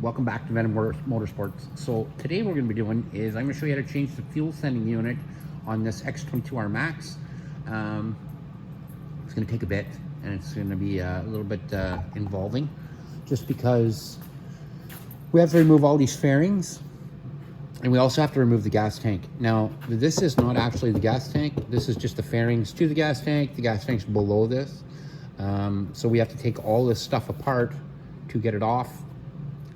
Welcome back to Venom Motorsports. So today what we're going to be doing is I'm going to show you how to change the fuel sending unit on this X22R Max. It's going to take a bit and it's going to be a little bit involving, just because we have to remove all these fairings and we also have to remove the gas tank. Now this is not actually the gas tank, this is just the fairings to the gas tank's below this. So we have to take all this stuff apart to get it off.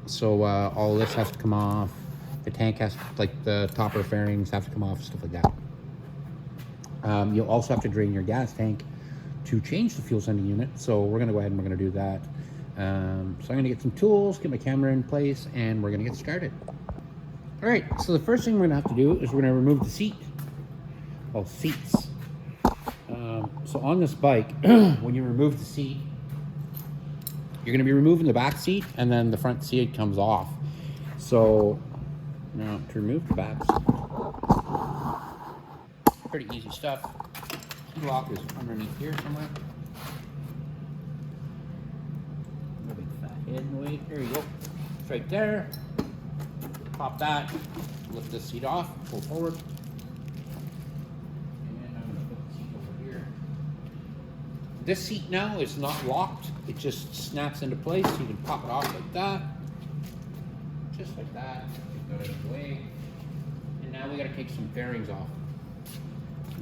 So all this has to come off. The tank has to, like the topper fairings have to come off, stuff like that. You'll also have to drain your gas tank to change the fuel sending unit. So we're gonna go ahead and we're gonna do that. So I'm gonna get some tools, get my camera in place, and we're gonna get started. All right, so the first thing we're gonna have to do is we're gonna remove the seat. Well, seats. So on this bike, when you remove the seat, you're going to be removing the back seat, and then the front seat comes off. So now to remove the back seat, pretty easy stuff. Key lock is underneath here somewhere. No big fat head in the way. There you go. It's right there. Pop that. Lift this seat off. Pull forward. And I'm going to put the seat over here. This seat now is not locked. It just snaps into place. You can pop it off like that. Just like that. Get that out of the way. And now we got to take some bearings off.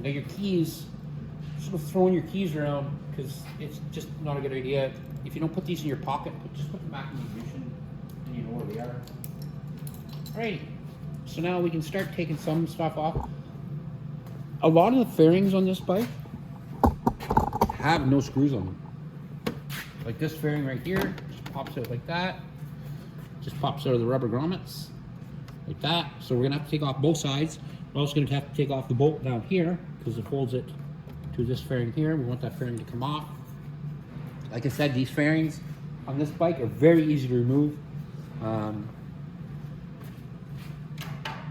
Now your keys, sort of throwing your keys around, because it's just not a good idea. If you don't put these in your pocket, just put them back in the ignition and you know where they are. Alright, so now we can start taking some stuff off. A lot of the fairings on this bike have no screws on them. Like this fairing right here, just pops out like that. Just pops out of the rubber grommets, like that. So we're gonna have to take off both sides. We're also gonna have to take off the bolt down here, because it holds it to this fairing here. We want that fairing to come off. Like I said, these fairings on this bike are very easy to remove. And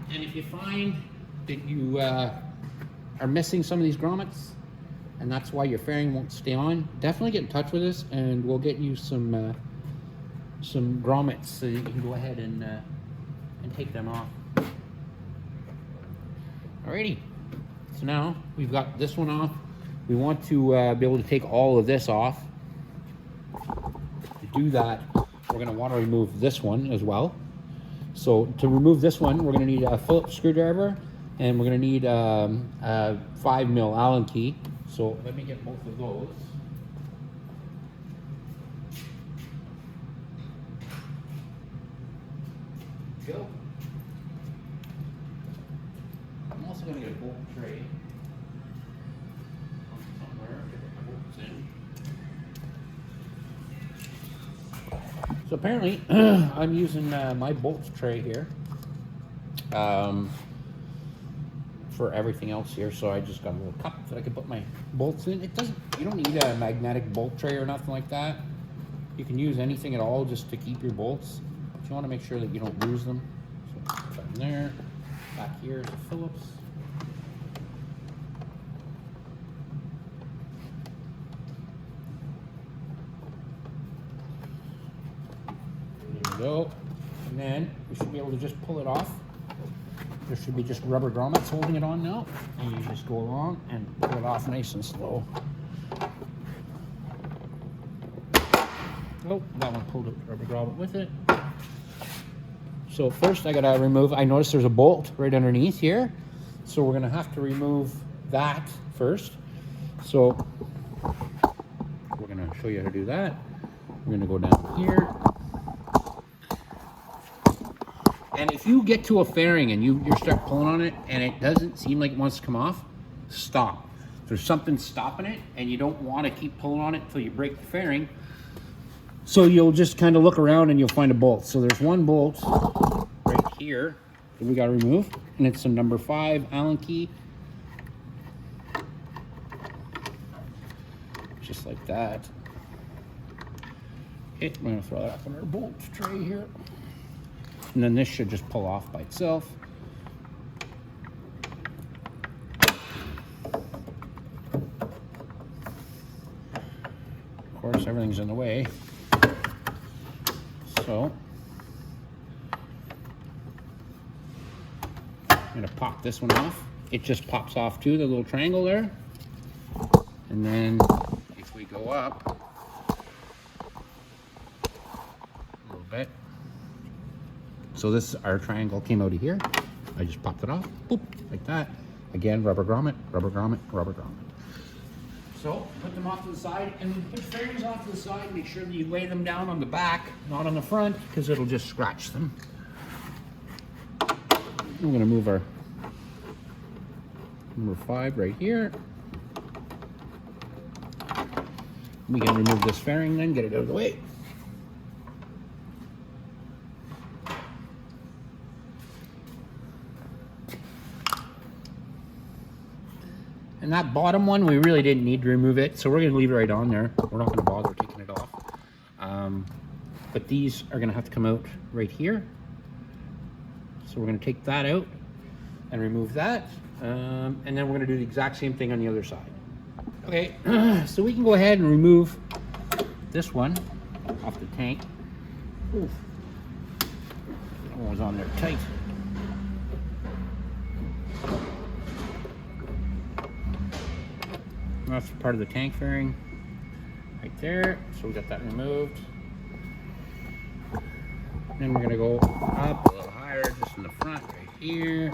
if you find that you are missing some of these grommets, and that's why your fairing won't stay on, definitely get in touch with us and we'll get you some grommets so you can go ahead and take them off. Alrighty, so now we've got this one off. We want to be able to take all of this off. To do that, we're going to want to remove this one as well. So to remove this one, we're going to need a Phillips screwdriver, and we're going to need a 5mm Allen key. So let me get both of those. Go. I'm also going to get a bolt tray somewhere. Get the bolts in. So apparently, I'm using my bolts tray here for everything else here. So I just got a little cup that I can put my bolts in. It doesn't. You don't need a magnetic bolt tray or nothing like that. You can use anything at all just to keep your bolts. But you want to make sure that you don't lose them. So put that in there. Back here is a Phillips. Go, and then we should be able to just pull it off. There should be just rubber grommets holding it on now, and you just go along and pull it off nice and slow. Oh, that one pulled a rubber grommet with it. So first I gotta remove, I noticed there's a bolt right underneath here, so we're gonna have to remove that first. So we're gonna show you how to do that. We're gonna go down here. And if you get to a fairing and you start pulling on it and it doesn't seem like it wants to come off, stop. There's something stopping it, and you don't want to keep pulling on it until you break the fairing. So you'll just kind of look around and you'll find a bolt. So there's one bolt right here that we got to remove, and it's a number 5 Allen key. Just like that. Okay, I'm going to throw that up on our bolt tray here. And then this should just pull off by itself. Of course, everything's in the way. So I'm gonna pop this one off. It just pops off too, the little triangle there. And then if we go up a little bit, so this, our triangle came out of here. I just popped it off, boop, like that. Again, rubber grommet, rubber grommet, rubber grommet. So put them off to the side and put the fairings off to the side. Make sure that you lay them down on the back, not on the front, because it'll just scratch them. We're gonna move our number 5 right here. We can remove this fairing then, get it out of the way. And that bottom one, we really didn't need to remove it, so we're going to leave it right on there. We're not going to bother taking it off. But these are going to have to come out right here. So we're going to take that out and remove that. And then we're going to do the exact same thing on the other side. Okay, so we can go ahead and remove this one off the tank. Oof. That one was on there tight. That's part of the tank fairing right there. So we got that removed. Then we're gonna go up a little higher, just in the front right here.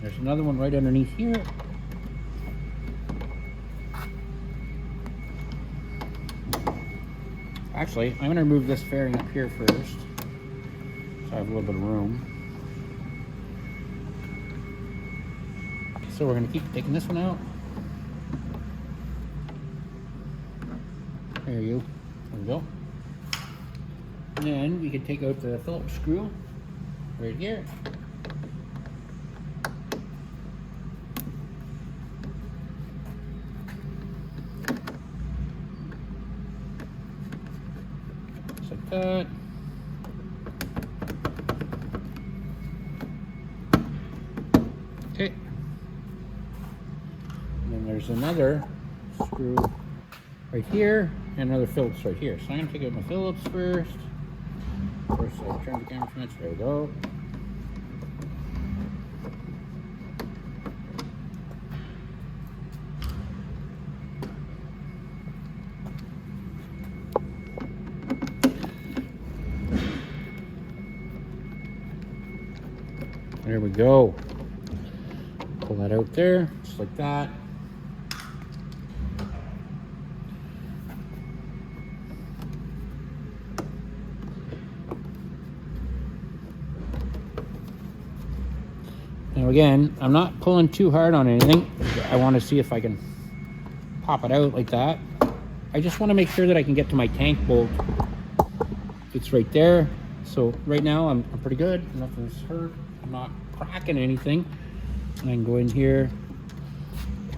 There's another one right underneath here. Actually, I'm gonna remove this fairing up here first, so I have a little bit of room. So we're gonna keep taking this one out. There we go. And then we can take out the Phillips screw right here. Just like that. Okay. And then there's another screw right here and another Phillips right here. So I'm going to take out my Phillips first. First, I'll turn the camera from it. There we go. There we go. Pull that out there, just like that. Now again, I'm not pulling too hard on anything. I want to see if I can pop it out like that. I just want to make sure that I can get to my tank bolt. It's right there. So right now I'm pretty good. Nothing's hurt. I'm not cracking anything. I can go in here.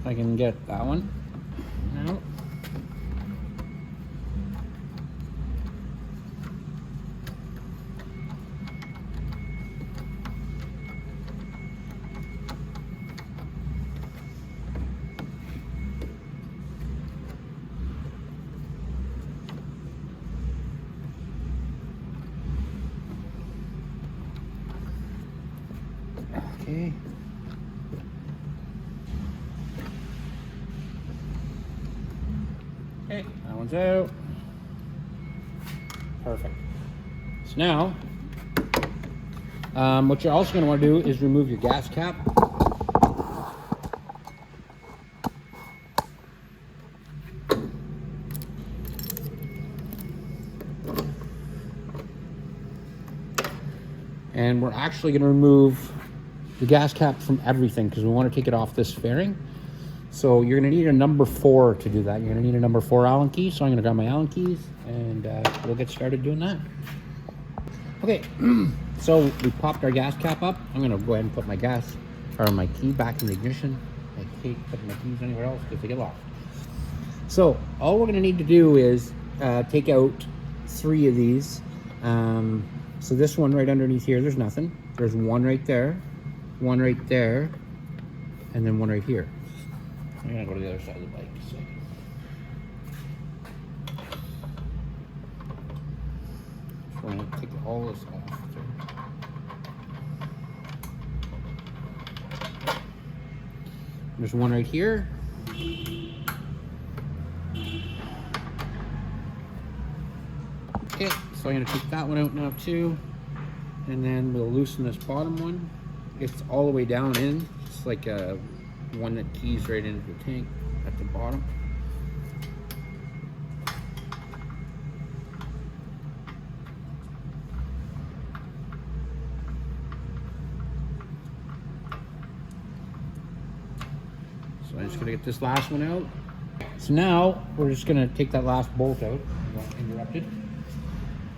I can get that one out. Okay. Okay, that one's out. Perfect. So now, what you're also going to want to do is remove your gas cap. And we're actually going to remove the gas cap from everything because we want to take it off this fairing. So you're going to need a number 4 to do that. You're going to need a number 4 Allen key. So I'm going to grab my Allen keys and we'll get started doing that. Okay, so we popped our gas cap up. I'm going to go ahead and put my gas or my key back in the ignition. I hate putting my keys anywhere else because they get lost. So all we're going to need to do is take out 3 of these. So this one right underneath here, there's nothing. There's one right there, one right there, and then one right here. I'm gonna go to the other side of the bike. So we're gonna take all this off. There's one right here. Okay, so I'm gonna take that one out now too. And then we'll loosen this bottom one. It's all the way down in. It's like a one that keys right into the tank at the bottom. So I'm just gonna get this last one out. So now we're just gonna take that last bolt out. I got interrupted.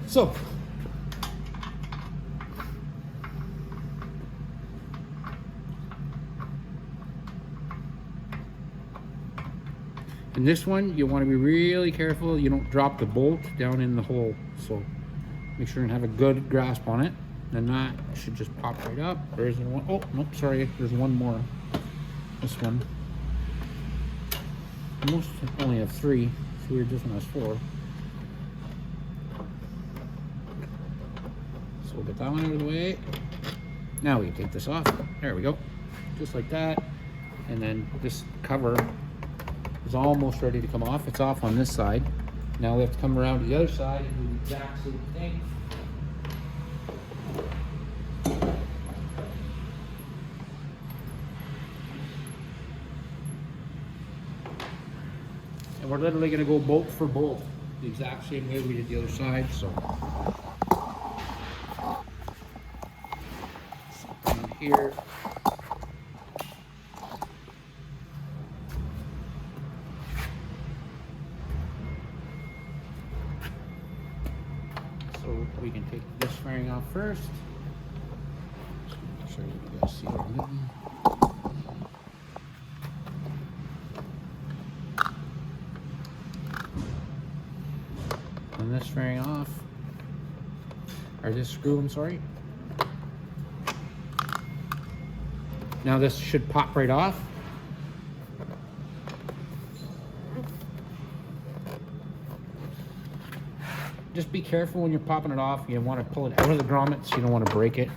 So in this one, you want to be really careful you don't drop the bolt down in the hole. So make sure you have a good grasp on it. Then that should just pop right up. Or is there one? Oh, nope, sorry. There's one more. This one. Most only have three. It's weird, this one has four. So we'll get that one out of the way. Now we can take this off. There we go. Just like that. And then this cover is almost ready to come off. It's off on this side. Now we have to come around to the other side and do the exact same thing. And we're literally going to go bolt for bolt the exact same way we did the other side. So something here. So we can take this fairing off first. Just make sure you guys see what I'm doing. And this fairing off, or this screw, I'm sorry. Now this should pop right off. Just be careful when you're popping it off. You want to pull it out of the grommets. You don't want to break it.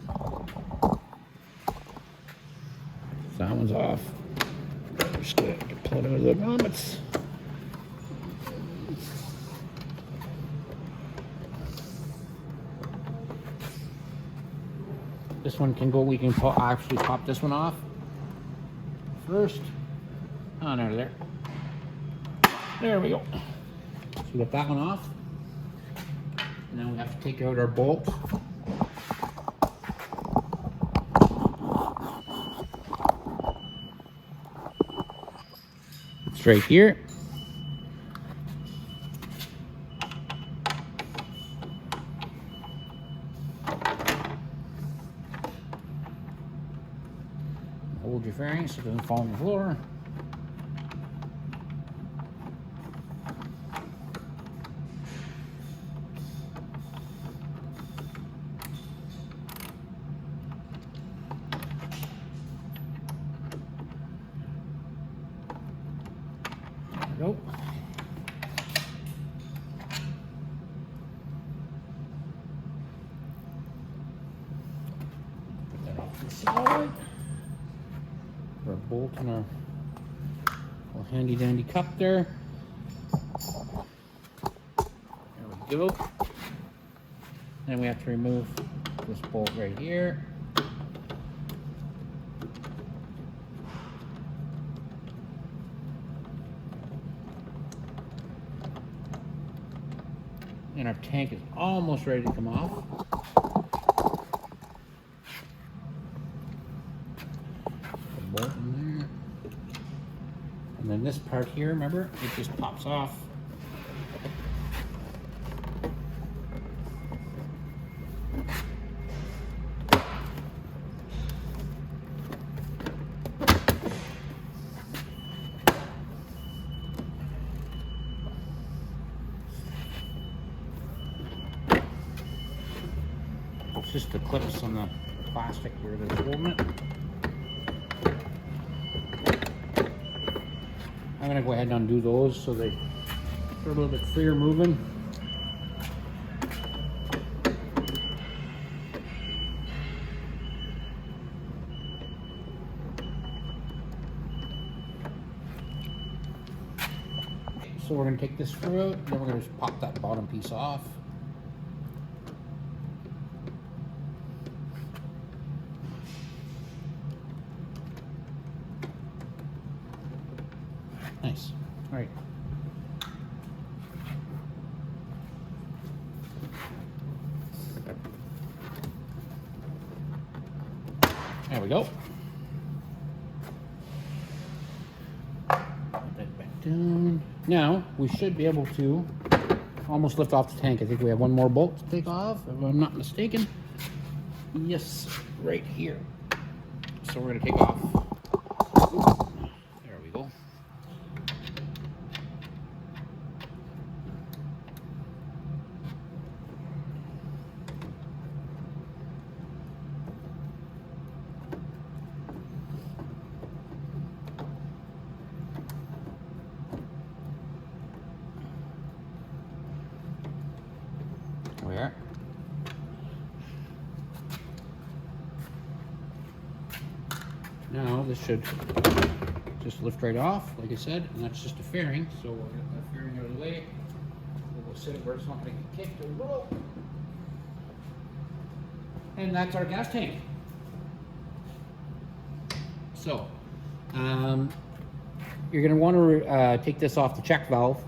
So that one's off. Just gonna pull it out of the grommets. This one can go. We can actually pop this one off first. On out of there. There we go. So we got that one off. Now we have to take out our bolt. It's right here. Hold your fairing so it doesn't fall on the floor. Nope. Put that off to the side. Put our bolt in our little handy dandy cup there. There we go. Then we have to remove this bolt right here. And our tank is almost ready to come off. The bolt in there. And then this part here, remember, it just pops off. It's just the clips on the plastic here that's holding it. I'm gonna go ahead and undo those so they're a little bit freer moving. So we're going to take this screw out, then we're going to just pop that bottom piece off. Nice. All right. There we go. Put that back down. Now, we should be able to almost lift off the tank. I think we have one more bolt to take off, if I'm not mistaken. Yes, right here. So we're going to take off. There we go. Where? Now this should just lift right off, like I said, and that's just a fairing. So we'll get that fairing out of the way. We'll go sit it where it's not going to get kicked or roll. And that's our gas tank. So, you're going to want to take this off the check valve,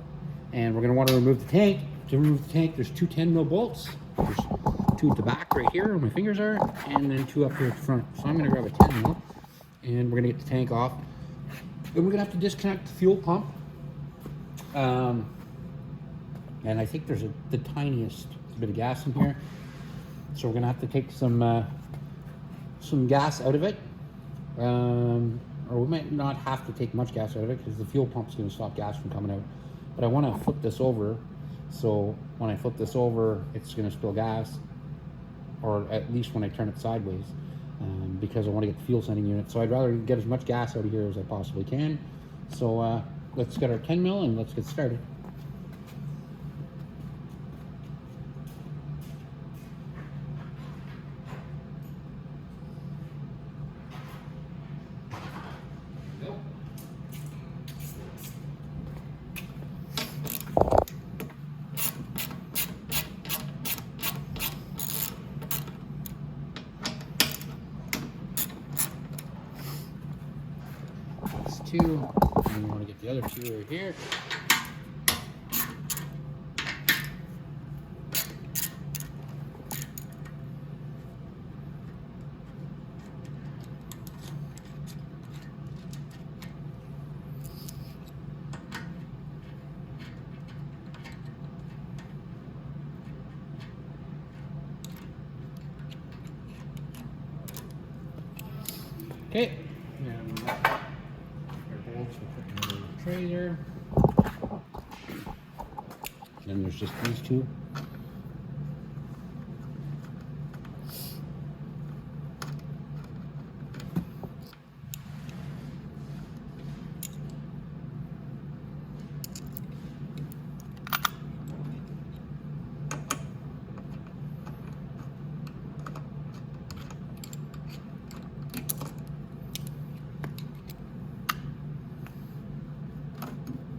and we're going to want to remove the tank. To remove the tank, there's two 10mm bolts. There's two at the back right here where my fingers are, and then two up here at the front. So I'm going to grab a 10mm, and we're going to get the tank off. Then we're going to have to disconnect the fuel pump. And I think there's the tiniest bit of gas in here. So we're going to have to take some gas out of it. Or we might not have to take much gas out of it because the fuel pump's going to stop gas from coming out. But I want to flip this over. So when I flip this over, it's going to spill gas, or at least when I turn it sideways, because I want to get the fuel sending unit. So I'd rather get as much gas out of here as I possibly can. So let's get our 10mm and let's get started. Two, and we want to get the other two right here. Okay. Tray there. Then there's just these two.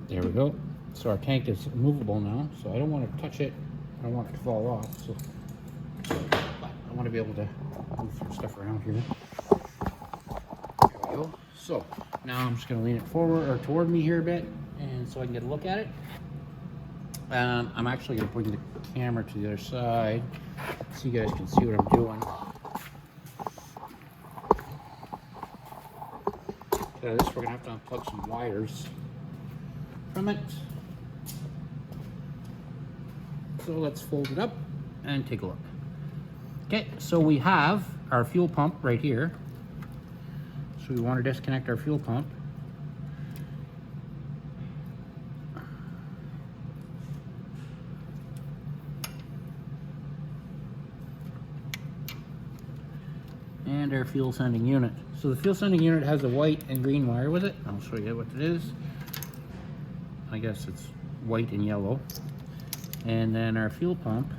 There we go. So our tank is movable now, so I don't want to touch it. I don't want it to fall off. So I want to be able to move some stuff around here. There we go. So now I'm just going to lean it forward or toward me here a bit, and so I can get a look at it. I'm actually going to bring the camera to the other side so you guys can see what I'm doing. So this we're going to have to unplug some wires from it. So let's fold it up and take a look. Okay, so we have our fuel pump right here. So we want to disconnect our fuel pump. And our fuel sending unit. So the fuel sending unit has a white and green wire with it. I'll show you what it is. I guess it's white and yellow. And then our fuel pump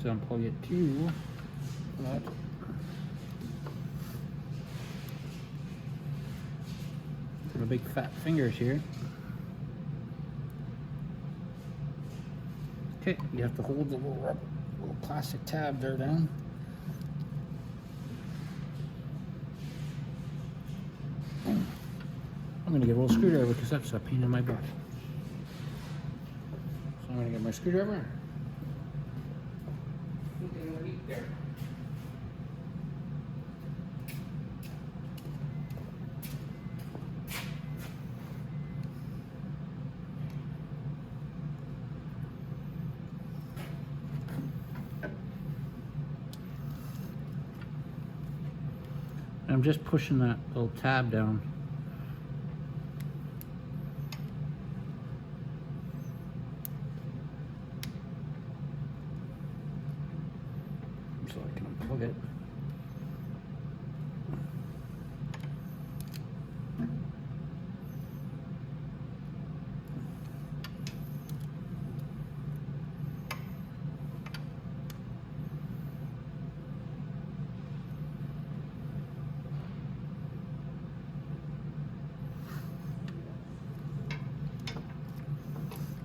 to unplug it too. But my big fat fingers here. Okay, you have to hold the little plastic tab there down. I'm going to get a little screwdriver because that's a pain in my butt. So I'm going to get my screwdriver. There. I'm just pushing that little tab down. So I can unplug it.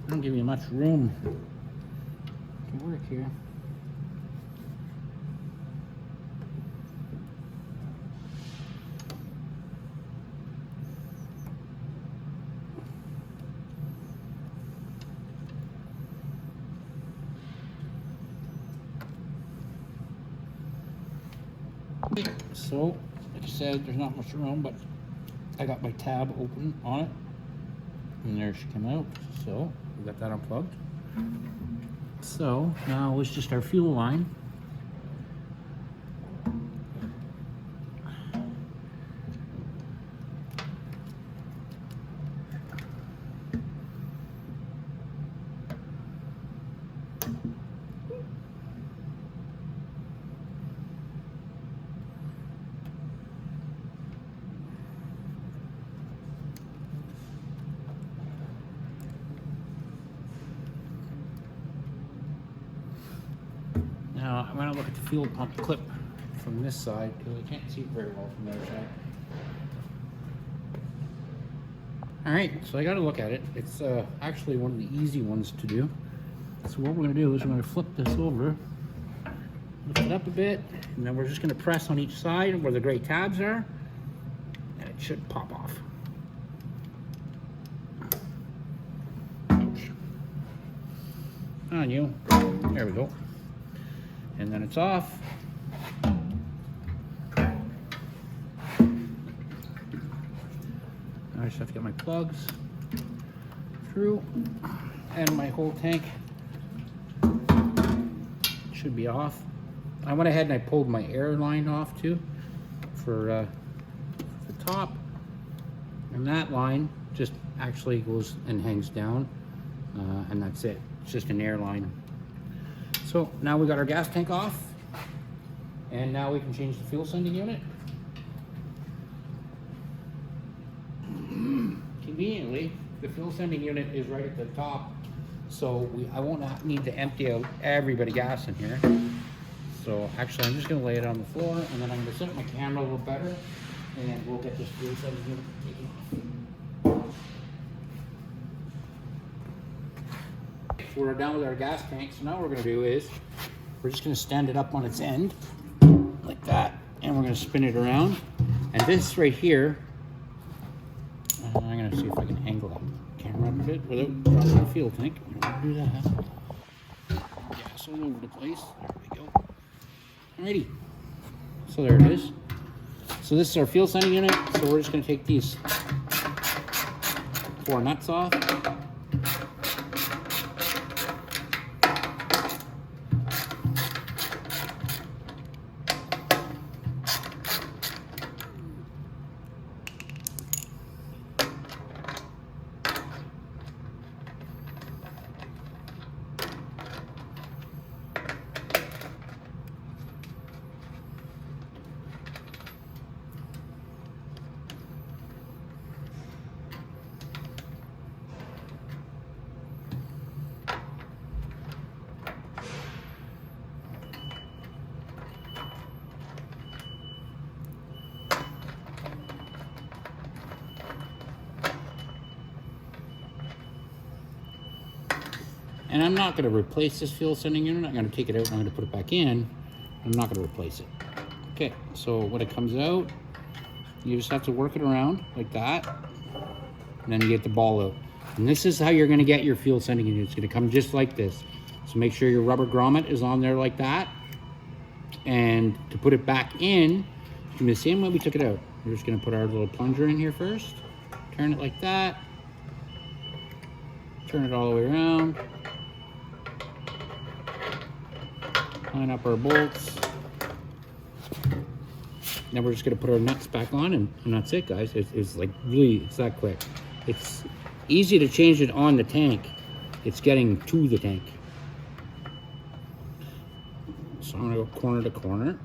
Don't give you much room to work here. So, like I said, there's not much room, but I got my tab open on it, and there she came out. So we got that unplugged. So now it's just our fuel line. Now I'm going to look at the fuel pump clip from this side because I can't see it very well from the other side. Alright, so I got to look at it. It's actually one of the easy ones to do. So what we're going to do is we're going to flip this over, lift it up a bit, and then we're just going to press on each side where the gray tabs are, and it should pop off. Ouch. On you. There we go. And then it's off. I just have to get my plugs through, and my whole tank should be off. I went ahead and I pulled my air line off too for the top, and that line just actually goes and hangs down, and that's it. It's just an air line. So now we got our gas tank off, and now we can change the fuel sending unit. Conveniently, the fuel sending unit is right at the top, so I won't need to empty out everybody gas in here. So actually, I'm just going to lay it on the floor, and then I'm going to set up my camera a little better, and we'll get this fuel sending unit taken off. So we're done with our gas tank. So now what we're going to do is we're just going to stand it up on its end like that, and we're going to spin it around. And this right here, I'm going to see if I can angle the camera up a bit without dropping the fuel tank. We don't want to do that. Yeah, so all over the place. There we go. Alrighty. So there it is. So this is our fuel sending unit. So we're just going to take these 4 nuts off. And I'm not going to replace this fuel sending unit. I'm going to take it out and I'm going to put it back in. I'm not going to replace it. Okay, so when it comes out, you just have to work it around like that. And then you get the ball out. And this is how you're going to get your fuel sending unit. It's going to come just like this. So make sure your rubber grommet is on there like that. And to put it back in, it's going to be the same way we took it out. We're just going to put our little plunger in here first. Turn it like that. Turn it all the way around. Line up our bolts. Now we're just going to put our nuts back on, and that's it, guys. It's like really, it's that quick. It's easy to change it on the tank. It's getting to the tank. So I'm going to go corner to corner.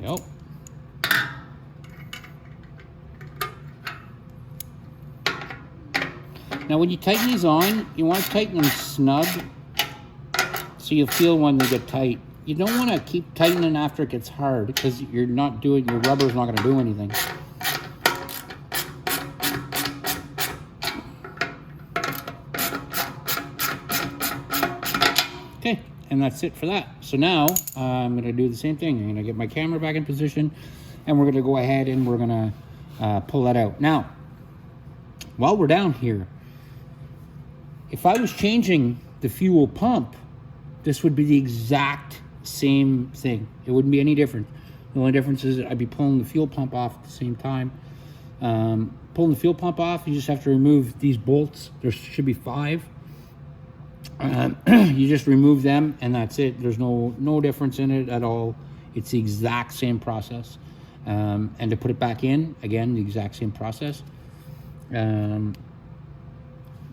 Yep. Now when you tighten these on, you want to tighten them snug so you feel when they get tight. You don't want to keep tightening after it gets hard because you're not doing, your rubber's not going to do anything. Okay, and that's it for that. So now I'm going to do the same thing. I'm going to get my camera back in position and we're going to go ahead and we're going to pull that out. Now, while we're down here, if I was changing the fuel pump, this would be the exact same thing. It wouldn't be any different. The only difference is I'd be pulling the fuel pump off at the same time. Pulling the fuel pump off, you just have to remove these bolts. There should be 5. You just remove them and that's it. There's no difference in it at all. It's the exact same process. And to put it back in, again, the exact same process.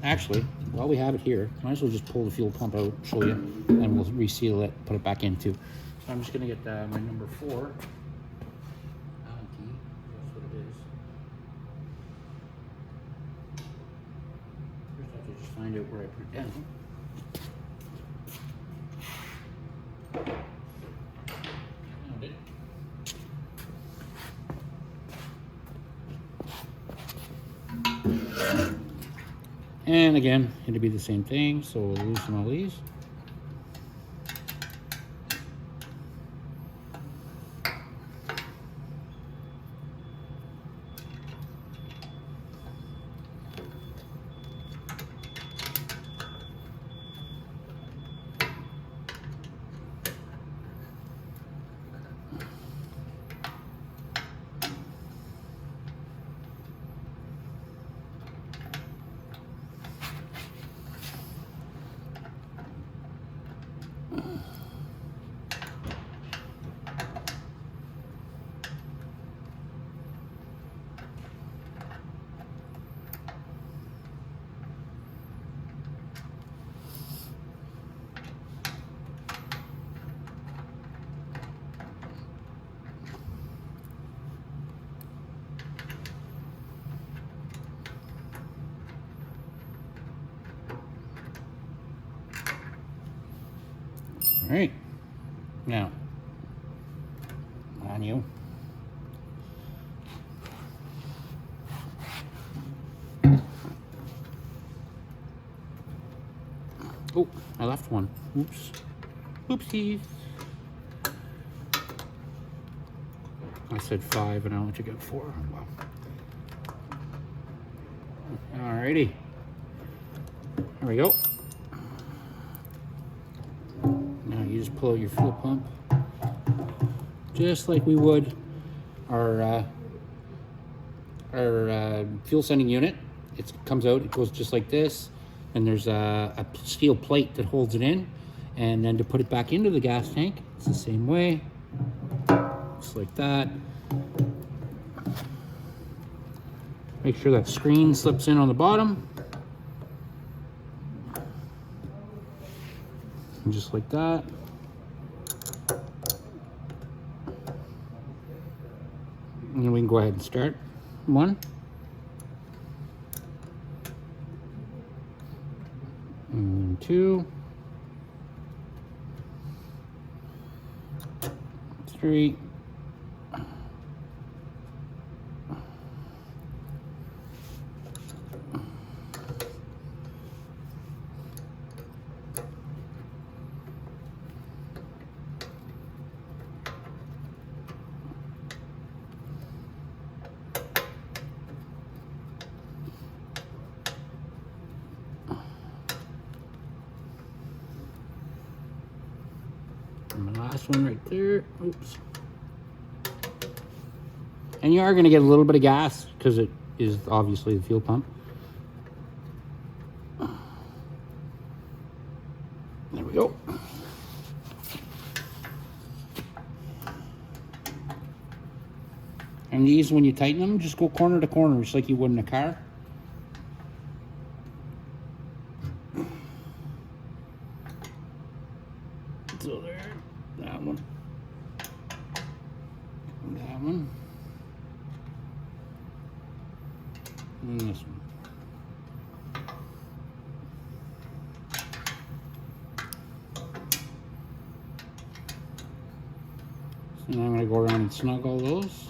Actually, while we have it here, might as well just pull the fuel pump out, show you, and we'll reseal it, put it back in too. So I'm just going to get my number 4 Allen key. That's what it is. First I have to just find out where I put it down. Found it. And again, it'll be the same thing, so we'll loosen all these. All right, now, on you. Oh, I left one. Oops. Oopsies. I said 5 and I only took out 4. Wow. Alrighty. There we go. Now you just pull out your fuel pump, just like we would our fuel sending unit. it comes out, it goes just like this, and there's a steel plate that holds it in. And then to put it back into the gas tank, it's the same way, just like that. Make sure that screen slips in on the bottom. And just like that. And then we can go ahead and start. 1. And 2. 3. And the last one right there. Oops. And you are going to get a little bit of gas because it is obviously the fuel pump. There we go. And these, when you tighten them, just go corner to corner, just like you would in a car. So there, that one, that one, and this one. So now I'm going to go around and snug all those.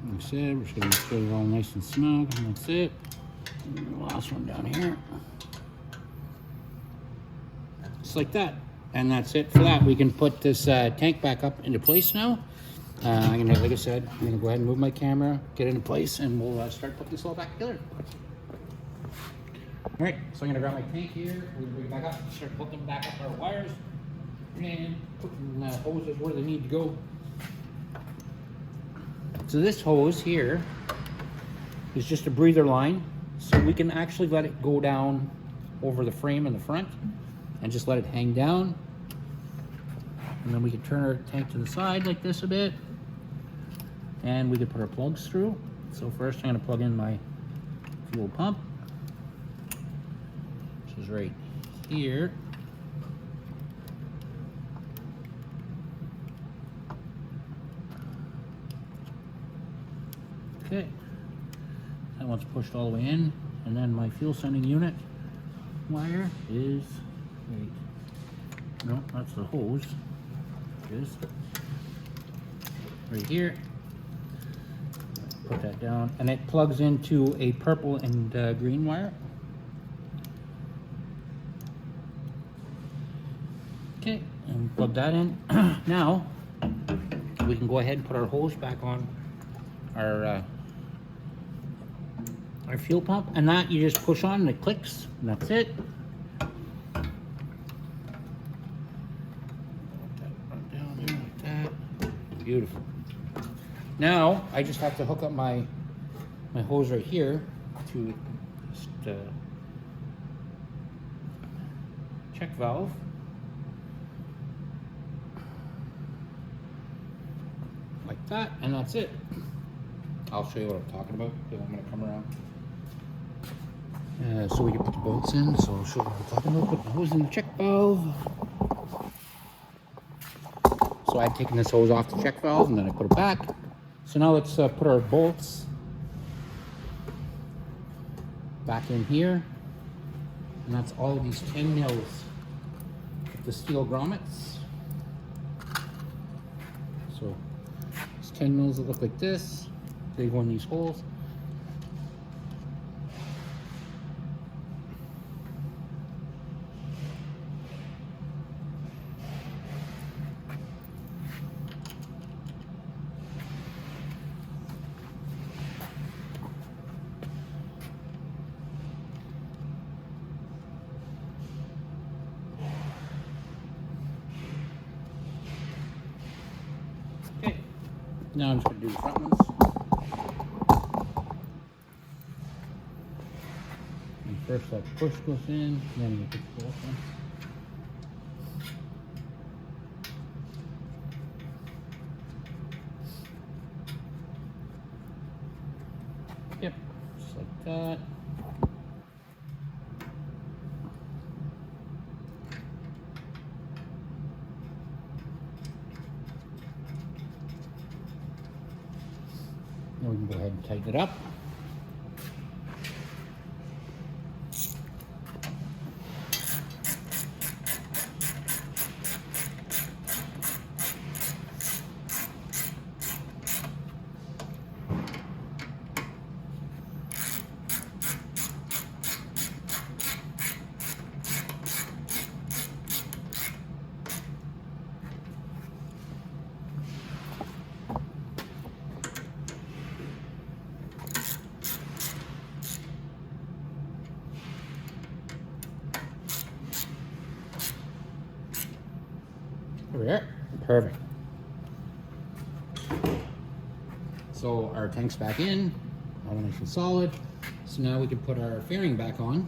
Like I said, we're just going to get it all nice and snug, and that's it. And the last one down here. Just like that. And that's it for that. We can put this tank back up into place now. I'm gonna, like I said, I'm gonna go ahead and move my camera, get it in place, and we'll start putting this all back together. All right, so I'm gonna grab my tank here, we're gonna bring it back up, start hooking back up our wires, and putting hoses where they need to go. So this hose here is just a breather line, so we can actually let it go down over the frame in the front and just let it hang down. And then we can turn our tank to the side like this a bit, and we can put our plugs through. So first I'm going to plug in my fuel pump, which is right here. Okay, that one's pushed all the way in, and then my fuel sending unit wire is right. No, that's the hose. It is right here. Put that down, and it plugs into a purple and green wire. Okay, and plug that in. Now we can go ahead and put our hose back on our fuel pump, and that you just push on and it clicks, and that's it. Down there like that. Beautiful. Now I just have to hook up my hose right here to just check valve. Like that, and that's it. I'll show you what I'm talking about. Then I'm going to come around. So we can put the bolts in. So I'll show you what I'm talking about. Put the hose in the check valve. So I've taken this hose off the check valve and then I put it back. So now let's put our bolts back in here. And that's all of these 10 mils of the steel grommets. So it's 10 mils that look like this. They go in these holes. Now I'm just going to do the front ones. And first that push goes in, then you put the bolt in. Yep, just like that. Now we can go ahead and tighten it up. Over there. Perfect. So our tank's back in, all nice and solid. So now we can put our fairing back on.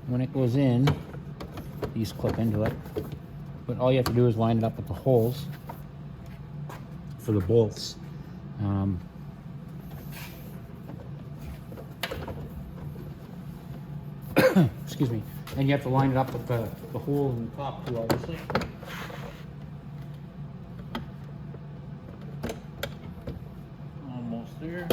When it goes in, these clip into it. But all you have to do is line it up with the holes for the bolts. Excuse me. And you have to line it up with the hole in the top too, obviously. Almost there.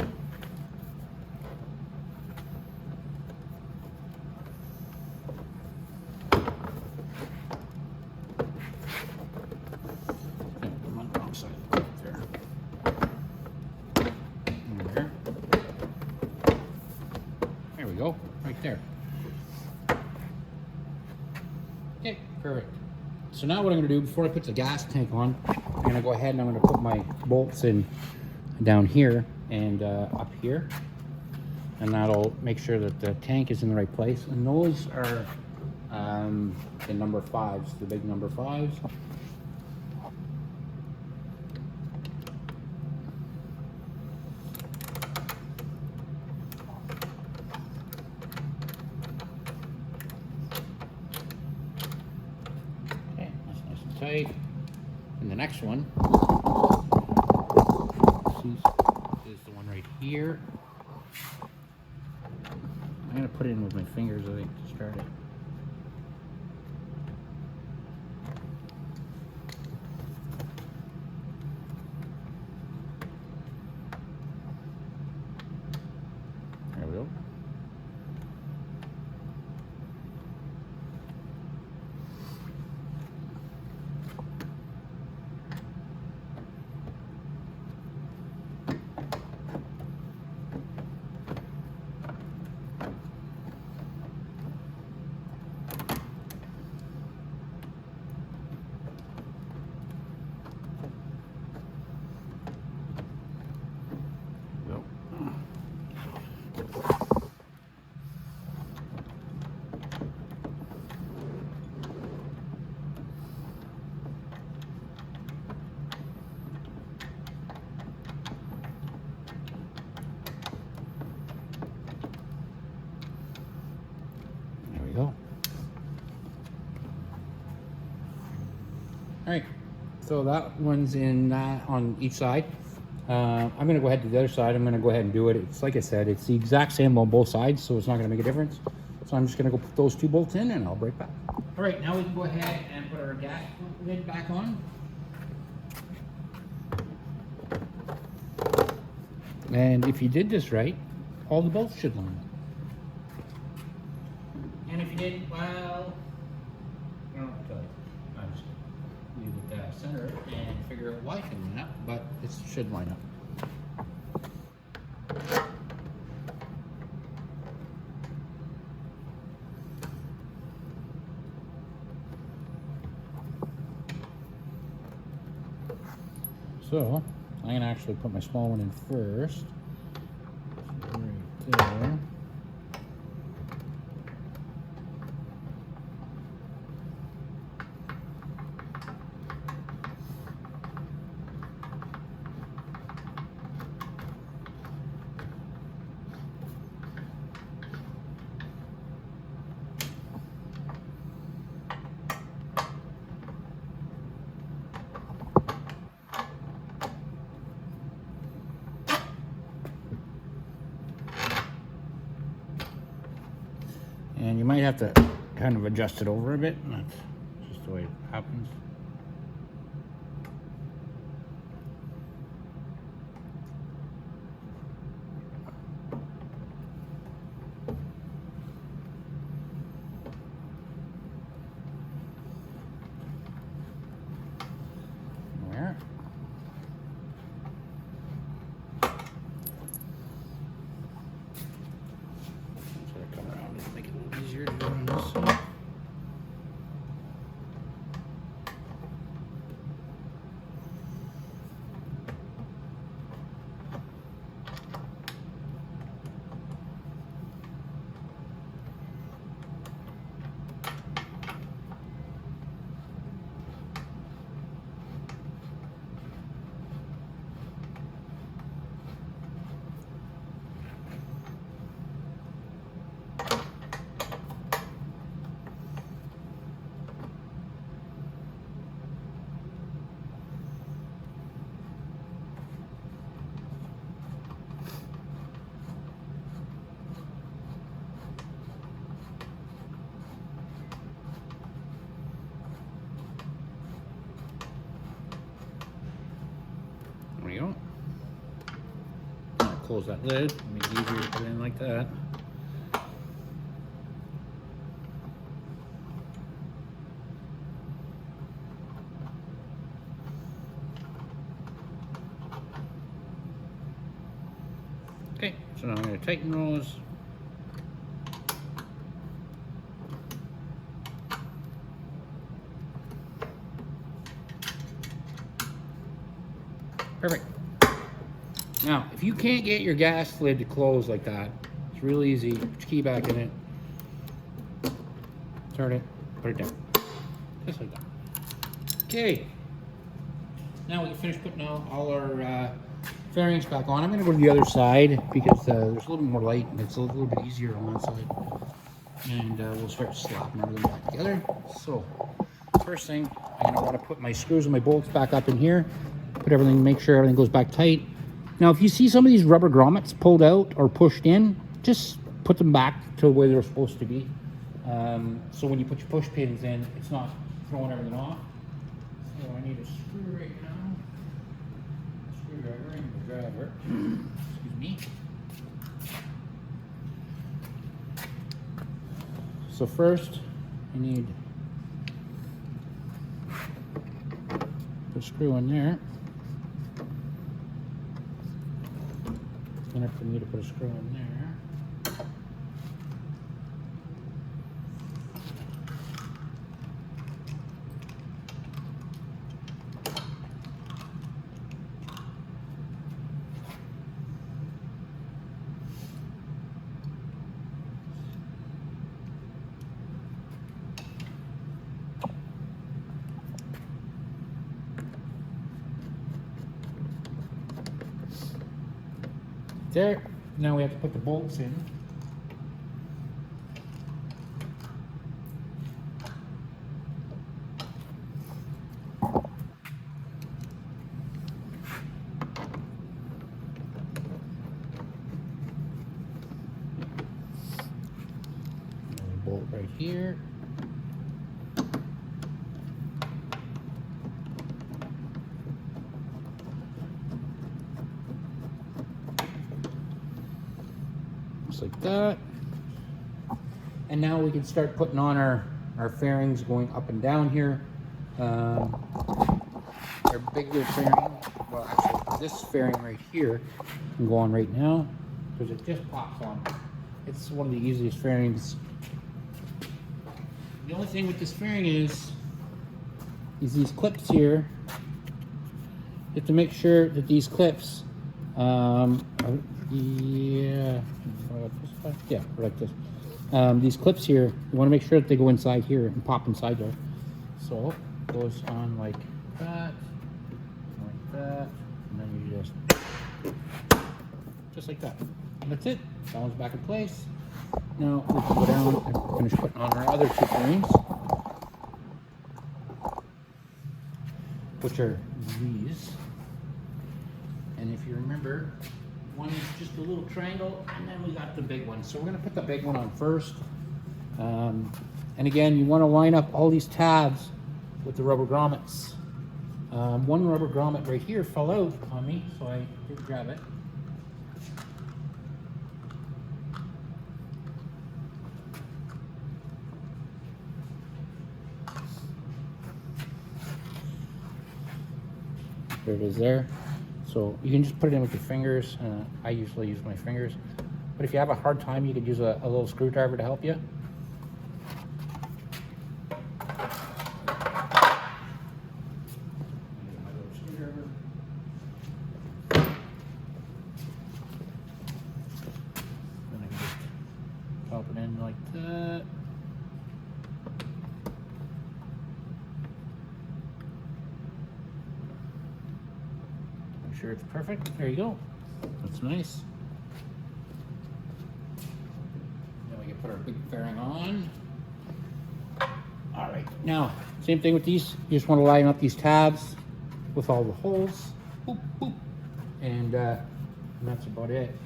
There we go, right there. Okay, perfect. So now what I'm going to do before I put the gas tank on, I'm going to go ahead and I'm going to put my bolts in down here and up here, and that'll make sure that the tank is in the right place. And those are the number 5s, the big number 5s. Tight. And the next one is the one right here. I'm going to put it in with my fingers, I think, to start it. There we go. Go. All right, so that one's in on each side. I'm going to go ahead to the other side. I'm going to go ahead and do it. It's like I said, it's the exact same on both sides, so it's not going to make a difference. So I'm just going to go put those 2 bolts in, and I'll be right back. All right, now we can go ahead and put our gas lid back on. And if you did this right, all the bolts should line up. And if you didn't, well, I don't know what to tell you. I'm just leave it center and figure out why it can line up, but it should line up. So I'm gonna actually put my small one in first. Right there. And you might have to kind of adjust it over a bit. That's just the way it happens. There. Come around and make it a little easier to go on this side. There we go. I'll close that lid, make it easier to put it in like that. Okay, so now I'm going to tighten those. Perfect. Now, if you can't get your gas lid to close like that, it's really easy. Put your key back in it. Turn it, put it down. Just like that. Okay. Now we can finish putting all our fairings back on. I'm going to go to the other side because there's a little bit more light and it's a little bit easier on that side. And we'll start slapping everything back together. So, first thing, I'm going to want to put my screws and my bolts back up in here. Put everything, make sure everything goes back tight. Now, if you see some of these rubber grommets pulled out or pushed in, just put them back to where they're supposed to be. So when you put your push pins in, it's not throwing everything off. So I need a screw right now. Screwdriver and the driver. Excuse me. So first, I need the screw in there. Enough for me to put a screw in there. There. Now we have to put the bolts in. Another bolt right here. Like that. And now we can start putting on our fairings going up and down here. Our bigger fairing, well actually this fairing right here can go on right now because it just pops on. It's one of the easiest fairings. The only thing with this fairing is these clips here you have to make sure that these clips, yeah, like this. These clips here, you want to make sure that they go inside here and pop inside there. So it goes on like that, and then you just like that. And that's it. That one's back in place. Now we can go down and finish putting on our other two frames, which are these. And if you remember, one is just a little triangle, and then we got the big one. So we're gonna put the big one on first. And again, you wanna line up all these tabs with the rubber grommets. One rubber grommet right here fell out on me, so I did grab it. There it is there. So you can just put it in with your fingers. I usually use my fingers. But if you have a hard time, you could use a little screwdriver to help you. Then I can just pop it in like that. Sure it's perfect. There you go. That's nice. Then we can put our big fairing on. All right. Now, same thing with these. You just want to line up these tabs with all the holes. Boop, boop. And that's about it.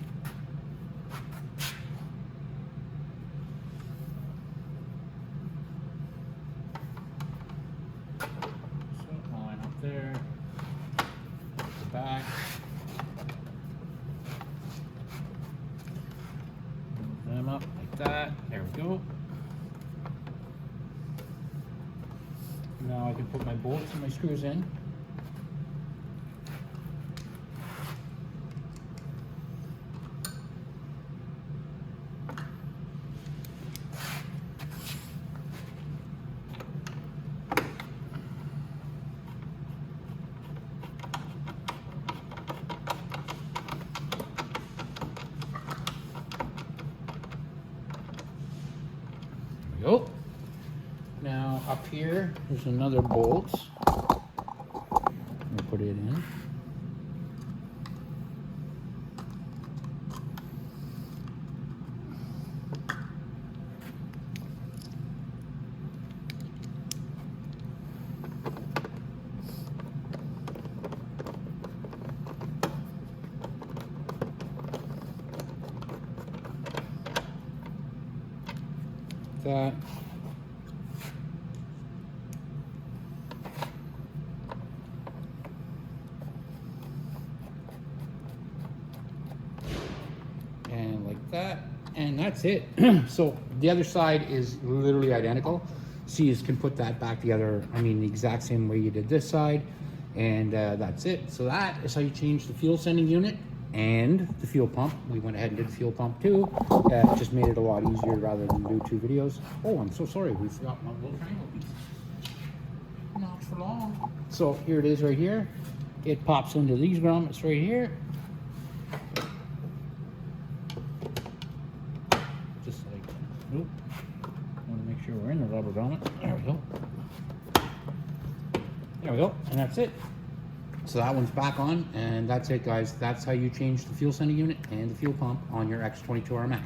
So I'll line up there. Back. Move them up like that. There we go. Now I can put my bolts and my screws in. Go. Now up here, there's another bolt. I'll put it in. That. And like that, and that's it. So the other side is literally identical. So you can put that back together, I mean, the exact same way you did this side, and that's it. So that is how you change the fuel sending unit and the fuel pump. We went ahead and did the fuel pump too. It just made it a lot easier rather than do two videos. Oh, I'm so sorry, we forgot my little triangle piece. Not for long. So here it is right here. It pops into these grommets right here. Just like, nope. Want to make sure we're in the rubber grommet. There we go. There we go, and that's it. So that one's back on, and that's it, guys. That's how you change the fuel sending unit and the fuel pump on your X22R Max.